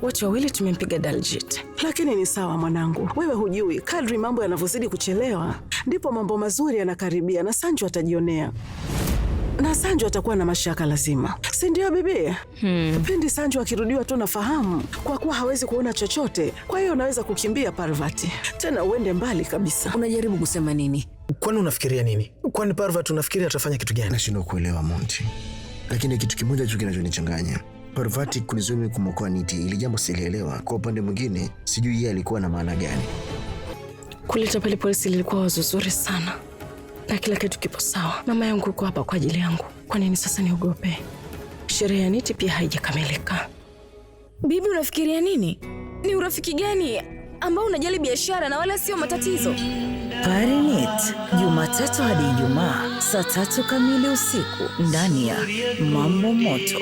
Wote wawili tumempiga Daljit. Lakini ni sawa mwanangu, wewe hujui, kadri mambo yanavyozidi kuchelewa ndipo mambo mazuri yanakaribia na Sanju atajionea. Na Sanju atakuwa na mashaka lazima, si ndio bibi? Pindi Sanju akirudiwa tu nafahamu, kwa kuwa hawezi kuona chochote, kwa hiyo unaweza kukimbia Parvati, tena uende mbali kabisa. Unajaribu kusema nini? Kwani unafikiria nini? Kwani Parvati unafikiria atafanya kitu gani? Nashindwa kuelewa Monty, lakini kitu kimoja tu kinachonichanganya. Parvati kunizuia kumwokoa Niti, ili jambo silielewa. Kwa upande mwingine, sijui yeye alikuwa na maana gani. Kuleta pale polisi lilikuwa wazo zuri sana, na kila kitu kipo sawa. Mama yangu yuko hapa kwa ajili yangu, kwa nini sasa niogope? Sherehe ya Niti pia haijakamilika. Bibi, unafikiria nini? Ni urafiki gani ambao unajali biashara na wala sio matatizo? Parinit, Jumatatu hadi Ijumaa saa 3 kamili usiku ndani ya Mambo Moto.